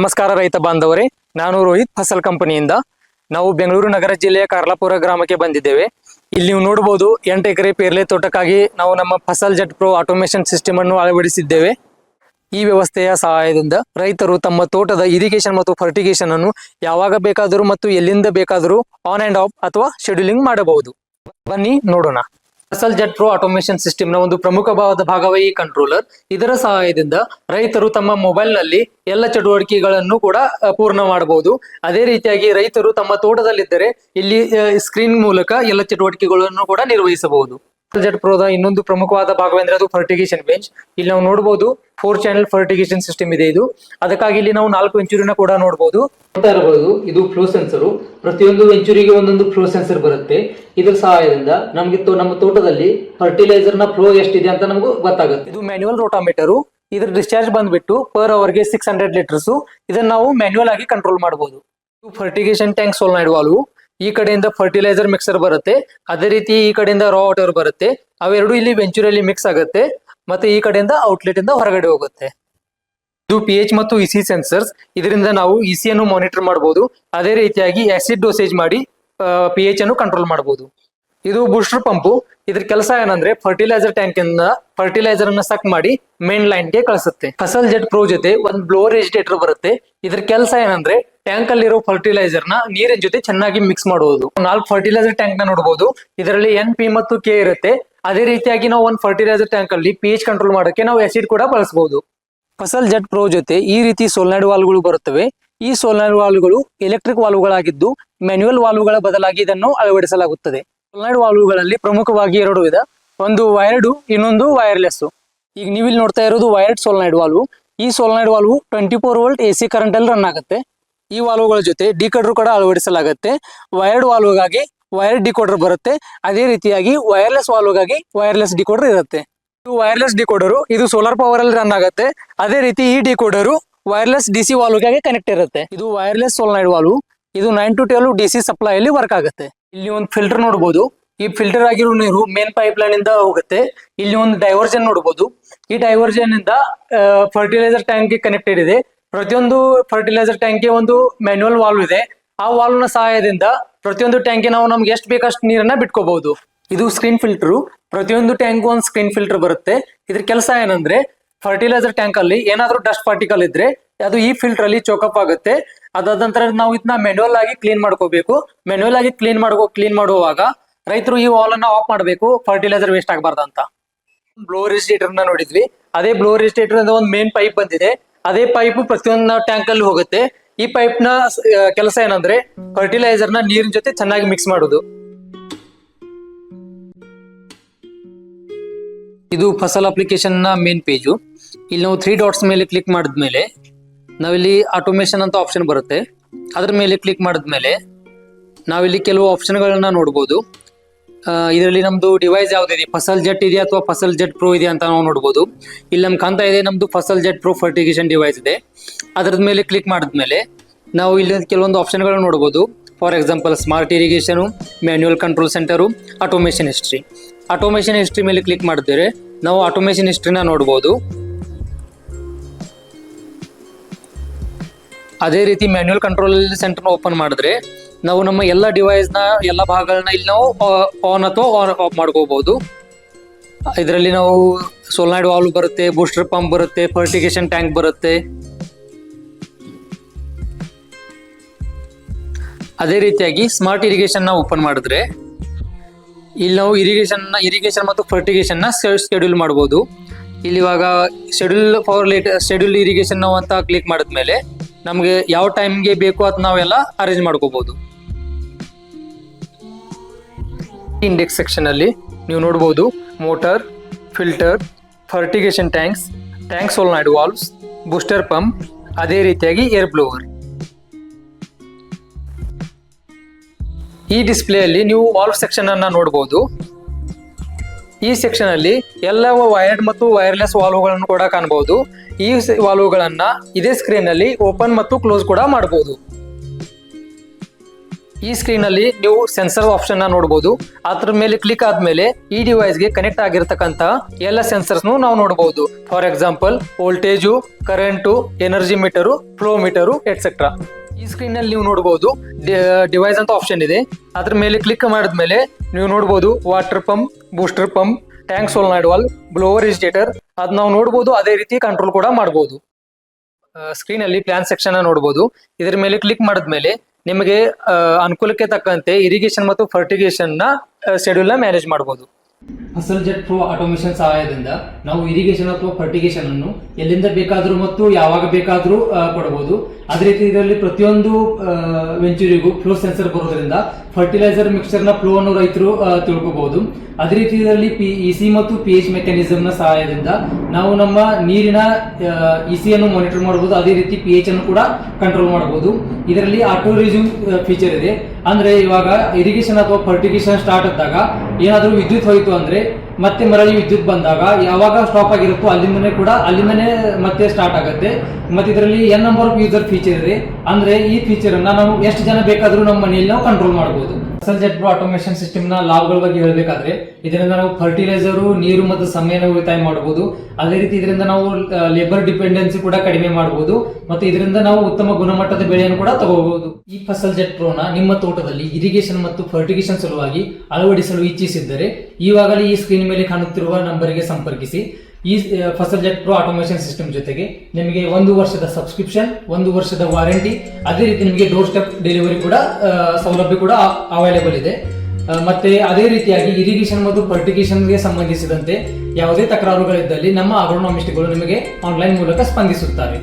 ನಮಸ್ಕಾರ ರೈತ ಬಾಂಧವರೇ, ನಾನು ರೋಹಿತ್ ಫಸಲ್ ಕಂಪನಿಯಿಂದ ನಾವು ಬೆಂಗಳೂರು ನಗರ ಜಿಲ್ಲೆಯ ಕಾರ್ಲಾಪುರ ಗ್ರಾಮಕ್ಕೆ ಬಂದಿದ್ದೇವೆ. ಇಲ್ಲಿ ನೀವು ನೋಡಬಹುದು 8 ಎಕರೆ ಪೇರ್ಲೆ ತೋಟಕ್ಕಾಗಿ ನಾವು ನಮ್ಮ ಫಸಲ್ ಜೆಟ್ ಪ್ರೋ ಆಟೋಮೇಷನ್ ಸಿಸ್ಟಮ್ ಅನ್ನು ಅಳವಡಿಸಿದ್ದೇವೆ. ಈ ವ್ಯವಸ್ಥೆಯ ಸಹಾಯದಿಂದ ರೈತರು ತಮ್ಮ ತೋಟದ ಇರಿಗೇಷನ್ ಮತ್ತು ಫರ್ಟಿಗೇಷನ್ ಅನ್ನು ಯಾವಾಗ ಬೇಕಾದರೂ ಮತ್ತು ಎಲ್ಲಿಂದ ಬೇಕಾದರೂ ಆನ್ ಅಂಡ್ ಆಫ್ ಅಥವಾ ಶೆಡ್ಯೂಲಿಂಗ್ ಮಾಡಬಹುದು. ಬನ್ನಿ ನೋಡೋಣ. ಫಸಲ್ ಜೆಟ್ ಪ್ರೋ ಆಟೋಮೇಷನ್ ಸಿಸ್ಟಮ್ ನ ಒಂದು ಪ್ರಮುಖವಾದ ಭಾಗವೇ ಈ ಕಂಟ್ರೋಲರ್. ಇದರ ಸಹಾಯದಿಂದ ರೈತರು ತಮ್ಮ ಮೊಬೈಲ್ ನಲ್ಲಿ ಎಲ್ಲ ಚಟುವಟಿಕೆಗಳನ್ನು ಕೂಡ ಪೂರ್ಣ ಮಾಡಬಹುದು. ಅದೇ ರೀತಿಯಾಗಿ ರೈತರು ತಮ್ಮ ತೋಟದಲ್ಲಿದ್ದರೆ ಇಲ್ಲಿ ಸ್ಕ್ರೀನ್ ಮೂಲಕ ಎಲ್ಲ ಚಟುವಟಿಕೆಗಳನ್ನು ಕೂಡ ನಿರ್ವಹಿಸಬಹುದು. ಜೆಟ್ ಪ್ರೋದ ಇನ್ನೊಂದು ಪ್ರಮುಖವಾದ ಭಾಗವೆಂದ್ರೆ ಅದು ಫರ್ಟಿಗೇಷನ್ ಬೆಂಚ್. ಇಲ್ಲಿ ನಾವು ನೋಡಬಹುದು 4 ಚಾನೆಲ್ ಫರ್ಟಿಗೇಷನ್ ಸಿಸ್ಟಮ್ ಇದೆ ಇದು. ಅದಕ್ಕಾಗಿ ಇಲ್ಲಿ ನಾವು 4 ವೆಂಚೂರಿನ ಕೂಡ ನೋಡಬಹುದು. ಇದು ಫ್ಲೋ ಸೆನ್ಸರ್. ಪ್ರತಿಯೊಂದು ವೆಂಚೂರಿಗೆ ಒಂದೊಂದು ಫ್ಲೋ ಸೆನ್ಸರ್ ಬರುತ್ತೆ. ಇದರ ಸಹಾಯದಿಂದ ನಮಗೆ ನಮ್ಮ ತೋಟದಲ್ಲಿ ಫರ್ಟಿಲೈಸರ್ ನ ಫ್ಲೋ ಎಷ್ಟಿದೆ ಅಂತ ನಮಗೂ ಗೊತ್ತಾಗುತ್ತೆ. ಇದು ಮ್ಯಾನ್ಯುವಲ್ ರೋಟಾಮೀಟರ್. ಇದರ ಡಿಸ್ಚಾರ್ಜ್ ಬಂದ್ಬಿಟ್ಟು ಪರ್ ಅವರ್ಗೆ 600 ಲೀಟರ್ಸ್. ಇದನ್ನ ನಾವು ಮ್ಯಾನ್ಯುವಲ್ ಆಗಿ ಕಂಟ್ರೋಲ್ ಮಾಡಬಹುದು. Fertigation tank solenoid valve. ಈ ಕಡೆಯಿಂದ ಫರ್ಟಿಲೈಸರ್ ಮಿಕ್ಸರ್ ಬರುತ್ತೆ, ಅದೇ ರೀತಿ ಈ ಕಡೆಯಿಂದ ರಾ ವಾಟರ್ ಬರುತ್ತೆ. ಅವೆರಡು ಇಲ್ಲಿ ವೆಂಚೂರಲ್ಲಿ ಮಿಕ್ಸ್ ಆಗುತ್ತೆ, ಮತ್ತೆ ಈ ಕಡೆಯಿಂದ ಔಟ್ಲೆಟ್ ಇಂದ ಹೊರಗಡೆ ಹೋಗುತ್ತೆ. ಇದು pH ಮತ್ತು EC ಸೆನ್ಸರ್ಸ್. ಇದರಿಂದ ನಾವು EC ಅನ್ನು ಮಾನಿಟರ್ ಮಾಡಬಹುದು. ಅದೇ ರೀತಿಯಾಗಿ ಆಸಿಡ್ ಡೋಸೇಜ್ ಮಾಡಿ pH ಅನ್ನು ಕಂಟ್ರೋಲ್ ಮಾಡಬಹುದು. ಇದು ಬೂಸ್ಟರ್ ಪಂಪು. ಇದ್ರ ಕೆಲಸ ಏನಂದ್ರೆ ಫರ್ಟಿಲೈಸರ್ ಟ್ಯಾಂಕ್ ಇಂದ ಫರ್ಟಿಲೈಸರ್ ಅನ್ನ ಸಕ್ ಮಾಡಿ ಮೇನ್ ಲೈನ್ ಗೆ ಕಳಿಸುತ್ತೆ. ಫಸಲ್ ಜೆಟ್ ಪ್ರೋ ಜೊತೆ ಒಂದು ಬ್ಲೋವರ್ ಎಜಿಟೇಟರ್ ಬರುತ್ತೆ. ಇದ್ರ ಕೆಲಸ ಏನಂದ್ರೆ ಟ್ಯಾಂಕ್ ಅಲ್ಲಿರೋ ಫರ್ಟಿಲೈಸರ್ ನ ನೀರಿನ ಜೊತೆ ಚೆನ್ನಾಗಿ ಮಿಕ್ಸ್ ಮಾಡುವುದು. 4 ಫರ್ಟಿಲೈಸರ್ ಟ್ಯಾಂಕ್ ನ ನೋಡಬಹುದು. ಇದರಲ್ಲಿ NP ಮತ್ತು K ಇರುತ್ತೆ. ಅದೇ ರೀತಿಯಾಗಿ ನಾವು ಒಂದು ಫರ್ಟಿಲೈಸರ್ ಟ್ಯಾಂಕ್ ಅಲ್ಲಿ pH ಕಂಟ್ರೋಲ್ ಮಾಡೋಕೆ ನಾವು ಆಸಿಡ್ ಕೂಡ ಬಳಸಬಹುದು. ಫಸಲ್ ಜೆಟ್ ಪ್ರೋ ಜೊತೆ ಈ ರೀತಿ ಸೋಲನಾಯ್ಡ್ ವಾಲ್ವ್ಗಳು ಬರುತ್ತವೆ. ಈ ಸೋಲನಾಯ್ಡ್ ವಾಲ್ವ್ಗಳು ಎಲೆಕ್ಟ್ರಿಕ್ ವಾಲ್ವ್ಗಳಾಗಿದ್ದು ಮ್ಯಾನ್ಯುವಲ್ ವಾಲ್ವ್ಗಳ ಬದಲಾಗಿ ಇದನ್ನು ಅಳವಡಿಸಲಾಗುತ್ತದೆ. ಸೋಲನಾಯ್ಡ್ ವಾಲ್ವ್ಗಳಲ್ಲಿ ಪ್ರಮುಖವಾಗಿ 2 ವಿಧ. ಒಂದು ವೈರ್ಡ್, ಇನ್ನೊಂದು ವೈರ್ಲೆಸ್. ಈಗ ನೀವು ಇಲ್ಲಿ ನೋಡ್ತಾ ಇರೋದು ವೈರ್ಡ್ ಸೋಲನಾಯ್ಡ್ ವಾಲ್ವ್. ಈ solenoid valve 24 volt AC current ಅಲ್ಲಿ ರನ್ ಆಗುತ್ತೆ. ಈ ವಾಲ್ವ್ಗಳ ಜೊತೆ ಡಿಕೋಡರ್ ಕೂಡ ಅಳವಡಿಸಲಾಗುತ್ತೆ. ವೈರ್ಡ್ ವಾಲ್ವ್ಗಾಗಿ ವೈರ್ಡ್ ಡಿಕೋಡರ್ ಬರುತ್ತೆ. ಅದೇ ರೀತಿಯಾಗಿ ವೈರ್ಲೆಸ್ ವಾಲ್ವ್ಗಾಗಿ ವೈರ್ಲೆಸ್ ಡಿಕೋಡರ್ ಇರುತ್ತೆ. ಇದು ವೈರ್ಲೆಸ್ ಡಿಕೋಡರು. ಇದು ಸೋಲಾರ್ ಪವರ್ ಅಲ್ಲಿ ರನ್ ಆಗುತ್ತೆ. ಅದೇ ರೀತಿ ಈ ಡಿಕೋಡರು ವೈರ್ಲೆಸ್ DC ವಾಲ್ವ್ಗಾಗಿ ಕನೆಕ್ಟ್ ಇರುತ್ತೆ. ಇದು ವೈರ್ಲೆಸ್ ಸೋಲನಾಯ್ಡ್ ವಾಲ್ವ್. ಇದು 9 to 12 DC ಸಪ್ಲೈ ಅಲ್ಲಿ ವರ್ಕ್ ಆಗುತ್ತೆ. ಇಲ್ಲಿ ಒಂದು ಫಿಲ್ಟರ್ ನೋಡಬಹುದು. ಈ ಫಿಲ್ಟರ್ ಆಗಿರೋ ನೀರು ಮೇನ್ ಪೈಪ್ ಲೈನ್ ಇಂದ ಹೋಗುತ್ತೆ. ಇಲ್ಲಿ ಒಂದು ಡೈವರ್ಜನ್ ನೋಡಬಹುದು. ಈ ಡೈವರ್ಜನ್ ಇಂದ ಫರ್ಟಿಲೈಸರ್ ಟ್ಯಾಂಕ್ ಗೆ ಕನೆಕ್ಟೆಡ್ ಇದೆ. ಪ್ರತಿಯೊಂದು ಫರ್ಟಿಲೈಸರ್ ಟ್ಯಾಂಕ್ ಗೆ ಒಂದು ಮ್ಯಾನ್ಯುವಲ್ ವಾಲ್ವ್ ಇದೆ. ಆ ವಾಲ್ವ್ ನ ಸಹಾಯದಿಂದ ಪ್ರತಿಯೊಂದು ಟ್ಯಾಂಕ್ ಗೆ ನಾವು ನಮ್ಗೆ ಎಷ್ಟು ಬೇಕಷ್ಟು ನೀರನ್ನ ಬಿಟ್ಕೋಬಹುದು. ಇದು ಸ್ಕ್ರೀನ್ ಫಿಲ್ಟರ್. ಪ್ರತಿಯೊಂದು ಟ್ಯಾಂಕ್ ಒಂದು ಸ್ಕ್ರೀನ್ ಫಿಲ್ಟರ್ ಬರುತ್ತೆ. ಇದ್ರ ಕೆಲಸ ಏನಂದ್ರೆ ಫರ್ಟಿಲೈಸರ್ ಟ್ಯಾಂಕ್ ಅಲ್ಲಿ ಏನಾದ್ರೂ ಡಸ್ಟ್ ಪಾರ್ಟಿಕಲ್ ಇದ್ರೆ ಅದು ಈ ಫಿಲ್ಟರ್ ಅಲ್ಲಿ ಚೋಕಪ್ ಆಗುತ್ತೆ. ಅದಾದ ನಂತರ ನಾವು ಇದನ್ನ ಮ್ಯಾನ್ಯುವಲ್ ಆಗಿ ಕ್ಲೀನ್ ಮಾಡ್ಕೋಬೇಕು. ಮ್ಯಾನ್ಯುವಲ್ ಆಗಿ ಕ್ಲೀನ್ ಮಾಡುವಾಗ ರೈತರು ಈ ವಾಲ್ ಅನ್ನ ಆಫ್ ಮಾಡಬೇಕು, ಫರ್ಟಿಲೈಸರ್ ವೇಸ್ಟ್ ಆಗಬಾರ್ದು ಅಂತ. ಬ್ಲೋವರ್ ಎಜಿಟೇಟರ್ ನ ನೋಡಿದ್ವಿ. ಅದೇ ಬ್ಲೋವರ್ ಎಜಿಟೇಟರ್ ಇಂದ ಒಂದು ಮೇನ್ ಪೈಪ್ ಬಂದಿದೆ. ಅದೇ ಪೈಪ್ ಪ್ರತಿಯೊಂದು ಟ್ಯಾಂಕ್ ಅಲ್ಲಿ ಹೋಗುತ್ತೆ. ಈ ಪೈಪ್ ನ ಕೆಲಸ ಏನಂದ್ರೆ ಫರ್ಟಿಲೈಸರ್ ನ ನೀರಿನ ಜೊತೆ ಚೆನ್ನಾಗಿ ಮಿಕ್ಸ್ ಮಾಡುದು. ಇದು ಫಸಲ್ ಅಪ್ಲಿಕೇಶನ್ ನ ಮೇನ್ ಪೇಜು. ಇಲ್ಲಿ ನಾವು 3 ಡಾಟ್ಸ್ ಮೇಲೆ ಕ್ಲಿಕ್ ಮಾಡಿದ್ಮೇಲೆ ನಾವಿಲ್ಲಿ ಆಟೋಮೇಷನ್ ಅಂತ ಆಪ್ಷನ್ ಬರುತ್ತೆ. ಅದ್ರ ಮೇಲೆ ಕ್ಲಿಕ್ ಮಾಡಿದ್ಮೇಲೆ ನಾವಿಲ್ಲಿ ಕೆಲವು ಆಪ್ಷನ್ಗಳನ್ನ ನೋಡ್ಬೋದು. ಇದರಲ್ಲಿ ನಮ್ದು ಡಿವೈಸ್ ಯಾವ್ದಿದೆ, ಫಸಲ್ ಜೆಟ್ ಇದೆ ಅಥವಾ ಫಸಲ್ ಜೆಟ್ ಪ್ರೋ ಇದೆ ಅಂತ ನಾವು ನೋಡ್ಬೋದು. ಇಲ್ಲಿ ನಮ್ಗೆ ಕಾಣ್ತಾ ಇದೆ ನಮ್ದು ಫಸಲ್ ಜೆಟ್ ಪ್ರೋ ಫರ್ಟಿಗೇಷನ್ ಡಿವೈಸ್ ಇದೆ. ಅದ್ರದ ಮೇಲೆ ಕ್ಲಿಕ್ ಮಾಡಿದ್ಮೇಲೆ ನಾವು ಇಲ್ಲಿ ಕೆಲವೊಂದು ಆಪ್ಷನ್ಗಳನ್ನ ನೋಡ್ಬೋದು. For example smart irrigation, manual control centre, automation history. Automation history ಮೇಲೆ ಕ್ಲಿಕ್ ಮಾಡಿದ್ರೆ ನಾವು ಆಟೋಮೇಷನ್ ಹಿಸ್ಟ್ರಿನ ನೋಡ್ಬೋದು. ಅದೇ ರೀತಿ ಮ್ಯಾನ್ಯುವಲ್ ಕಂಟ್ರೋಲ್ ಸೆಂಟರ್ನ ಓಪನ್ ಮಾಡಿದ್ರೆ ನಾವು ನಮ್ಮ ಎಲ್ಲ ಡಿವೈಸ್ ನ ಎಲ್ಲ ಭಾಗಗಳನ್ನ ಇಲ್ಲಿ ನಾವು ಆನ್ ಅಥವಾ ಆಫ್ ಮಾಡ್ಕೋಬಹುದು. ಇದರಲ್ಲಿ ನಾವು ಸೋಲನಾಯ್ಡ್ ವಾಲ್ವ್ ಬರುತ್ತೆ, ಬೂಸ್ಟರ್ ಪಂಪ್ ಬರುತ್ತೆ, ಫರ್ಟಿಗೇಷನ್ ಟ್ಯಾಂಕ್ ಬರುತ್ತೆ. ಅದೇ ರೀತಿಯಾಗಿ ಸ್ಮಾರ್ಟ್ ಇರಿಗೇಷನ್ ನ ಓಪನ್ ಮಾಡಿದ್ರೆ ಇಲ್ಲಿ ನಾವು ಇರಿಗೇಷನ್ ಮತ್ತು ಫರ್ಟಿಗೇಷನ್ ನ ಶೆಡ್ಯೂಲ್ ಮಾಡಬಹುದು. ಇಲ್ಲಿ ಇವಾಗ ಶೆಡ್ಯೂಲ್ ಇರಿಗೇಷನ್ ನಾವು ಅಂತ ಕ್ಲಿಕ್ ಮಾಡಿದ್ಮೇಲೆ ನಮ್ಗೆ ಯಾವ ಟೈಮ್ಗೆ ಬೇಕು ಅದು ನಾವೆಲ್ಲ ಅರೇಂಜ್ ಮಾಡ್ಕೋಬಹುದು. ಇಂಡೆಕ್ಸ್ ಸೆಕ್ಷನ್ ಅಲ್ಲಿ ನೀವು ನೋಡಬಹುದು motor, filter, fertigation tanks, tank solenoid valves, booster pump, ಅದೇ ರೀತಿಯಾಗಿ ಏರ್ ಬ್ಲೋವರ್. ಈ ಡಿಸ್ಪ್ಲೇ ಅಲ್ಲಿ ನೀವು ವಾಲ್ವ್ ಸೆಕ್ಷನ್ ಅನ್ನ ನೋಡಬಹುದು. ಈ ಸೆಕ್ಷನ್ ಅಲ್ಲಿ ಎಲ್ಲ ವೈರ್ಡ್ ಮತ್ತು ವೈರ್ಲೆಸ್ ವಾಲ್ವ್ಗಳನ್ನು ಕೂಡ ಕಾಣಬಹುದು. ಈ ವಾಲ್ವ್ಗಳನ್ನ ಇದೇ ಸ್ಕ್ರೀನ್ ಅಲ್ಲಿ ಓಪನ್ ಮತ್ತು ಕ್ಲೋಸ್ ಕೂಡ ಮಾಡಬಹುದು. ಈ ಸ್ಕ್ರೀನ್ ಅಲ್ಲಿ ನೀವು ಸೆನ್ಸರ್ ಆಪ್ಷನ್ ನ ನೋಡಬಹುದು. ಅದ್ರ ಮೇಲೆ ಕ್ಲಿಕ್ ಆದ್ಮೇಲೆ ಈ ಡಿವೈಸ್ ಗೆ ಕನೆಕ್ಟ್ ಆಗಿರತಕ್ಕಂತ ಎಲ್ಲ ಸೆನ್ಸರ್ಸ್ ನಾವು ನೋಡಬಹುದು. For example voltage, current, energy metre, flow metre et cetera. ಈ ಸ್ಕ್ರೀನ್ ನಲ್ಲಿ ನೀವು ನೋಡಬಹುದು ಡಿವೈಸ್ ಅಂತ ಆಪ್ಷನ್ ಇದೆ. ಅದ್ರ ಮೇಲೆ ಕ್ಲಿಕ್ ಮಾಡಿದ್ಮೇಲೆ ನೀವು ನೋಡಬಹುದು water pump, booster pump, tank solenoid valve, blower agitator ಅದ್ ನಾವು ನೋಡಬಹುದು. ಅದೇ ರೀತಿ ಕಂಟ್ರೋಲ್ ಕೂಡ ಮಾಡಬಹುದು. ಸ್ಕ್ರೀನ್ ಅಲ್ಲಿ ಪ್ಲಾನ್ ಸೆಕ್ಷನ್ ನೋಡಬಹುದು. ಇದರ ಮೇಲೆ ಕ್ಲಿಕ್ ಮಾಡಿದ್ಮೇಲೆ ನಿಮಗೆ ಅನುಕೂಲಕ್ಕೆ ತಕ್ಕಂತೆ ಇರಿಗೇಷನ್ ಮತ್ತು ಫರ್ಟಿಗೇಷನ್ ನ ಶೆಡ್ಯೂಲ್ ನ ಮ್ಯಾನೇಜ್ ಮಾಡಬಹುದು. ಫಸಲ್ ಜೆಟ್ ಪ್ರೋ ಆಟೋಮೇಷನ್ ಸಹಾಯದಿಂದ ನಾವು ಇರಿಗೇಷನ್ ಅಥವಾ ಫರ್ಟಿಗೇಷನ್ ಅನ್ನು ಎಲ್ಲಿಂದ ಬೇಕಾದ್ರೂ ಮತ್ತು ಯಾವಾಗ ಬೇಕಾದ್ರೂ ಕೊಡಬಹುದು. ಅದೇ ರೀತಿ ಇದರಲ್ಲಿ ಪ್ರತಿಯೊಂದು ವೆಂಚೂರಿಗೂ ಫ್ಲೋ ಸೆನ್ಸರ್ ಬರೋದ್ರಿಂದ ಫರ್ಟಿಲೈಸರ್ ಮಿಕ್ಸ್ಚರ್ ನ ಫ್ಲೋ ಅನ್ನು ರೈತರು ತಿಳ್ಕೋಬಹುದು. ಅದೇ ರೀತಿ ಇದರಲ್ಲಿ ಇಸಿ ಮತ್ತು PH ಮೆಕ್ಯಾನಿಸಮ್ ನ ಸಹಾಯದಿಂದ ನಾವು ನಮ್ಮ ನೀರಿನ ಇಸಿ ಅನ್ನು ಮಾನಿಟರ್ ಮಾಡಬಹುದು. ಅದೇ ರೀತಿ PH ಅನ್ನು ಕೂಡ ಕಂಟ್ರೋಲ್ ಮಾಡಬಹುದು. ಇದರಲ್ಲಿ ಆಟೋ ರಿಸ್ಯೂಮ್ ಫೀಚರ್ ಇದೆ. ಅಂದ್ರೆ ಇವಾಗ ಇರಿಗೇಷನ್ ಅಥವಾ ಫರ್ಟಿಗೇಷನ್ ಸ್ಟಾರ್ಟ್ ಆದಾಗ ಏನಾದ್ರೂ ವಿದ್ಯುತ್ ಹೋಯಿತು ಅಂದ್ರೆ ಮತ್ತೆ ಮರಳಿ ವಿದ್ಯುತ್ ಬಂದಾಗ ಯಾವಾಗ ಸ್ಟಾಪ್ ಆಗಿರುತ್ತೋ ಅಲ್ಲಿಂದನೇ ಮತ್ತೆ ಸ್ಟಾರ್ಟ್ ಆಗುತ್ತೆ. ಮತ್ತೆ ಇದರಲ್ಲಿ N number of user feature ಇದೆ. ಅಂದ್ರೆ ಈ ಫೀಚರ್ ಅನ್ನ ನಾವು ಎಷ್ಟು ಜನ ಬೇಕಾದ್ರೂ ನಮ್ಮ ಮನೆಯಲ್ಲಿ ನಾವು ಕಂಟ್ರೋಲ್ ಮಾಡಬಹುದು. ಫಸಲ್ ಜೆಟ್ ಪ್ರೋ ಆಟೋಮೇಷನ್ ಸಿಸ್ಟಮ್ ನ ಲಾಭಗಳ ಬಗ್ಗೆ ಹೇಳಬೇಕಾದ್ರೆ ಇದರಿಂದ ನಾವು ಫರ್ಟಿಲೈಸರ್, ನೀರು ಮತ್ತು ಸಮಯನ ಉಳಿತಾಯ ಮಾಡಬಹುದು. ಅದೇ ರೀತಿ ಇದರಿಂದ ನಾವು ಲೇಬರ್ ಡಿಪೆಂಡೆನ್ಸಿ ಕೂಡ ಕಡಿಮೆ ಮಾಡಬಹುದು ಮತ್ತು ಇದರಿಂದ ನಾವು ಉತ್ತಮ ಗುಣಮಟ್ಟದ ಬೆಳೆಯನ್ನು ಕೂಡ ತಗೋಬಹುದು. ಈ ಫಸಲ್ ಜೆಟ್ ಪ್ರೋ ನ ನಿಮ್ಮ ತೋಟದಲ್ಲಿ ಇರಿಗೇಷನ್ ಮತ್ತು ಫರ್ಟಿಗೇಷನ್ ಸಲುವಾಗಿ ಅಳವಡಿಸಲು ಇಚ್ಛಿಸಿದ್ದರೆ ಈವಾಗಲೇ ಈ ಸ್ಕ್ರೀನ್ ಮೇಲೆ ಕಾಣುತ್ತಿರುವ ನಂಬರ್ಗೆ ಸಂಪರ್ಕಿಸಿ. ಈ ಫಸಲ್ ಜೆಟ್ ಪ್ರೋ ಆಟೋಮೇಷನ್ ಸಿಸ್ಟಮ್ ಜೊತೆಗೆ ನಿಮಗೆ 1 ವರ್ಷದ ಸಬ್ಸ್ಕ್ರಿಪ್ಷನ್, 1 ವರ್ಷದ ವಾರಂಟಿ, ಅದೇ ರೀತಿ ನಿಮಗೆ ಡೋರ್ ಸ್ಟೆಪ್ ಡೆಲಿವರಿ ಕೂಡ ಸೌಲಭ್ಯ ಕೂಡ ಅವೈಲೇಬಲ್ ಇದೆ. ಮತ್ತೆ ಅದೇ ರೀತಿಯಾಗಿ ಇರಿಗೇಷನ್ ಮತ್ತು ಫರ್ಟಿಗೇಷನ್ಗೆ ಸಂಬಂಧಿಸಿದಂತೆ ಯಾವುದೇ ತಕರಾರುಗಳಿದ್ದಲ್ಲಿ ನಮ್ಮ ಅಗ್ರೋನಾಮಿಸ್ಟ್ಗಳು ನಿಮಗೆ ಆನ್ಲೈನ್ ಮೂಲಕ ಸ್ಪಂದಿಸುತ್ತಾರೆ.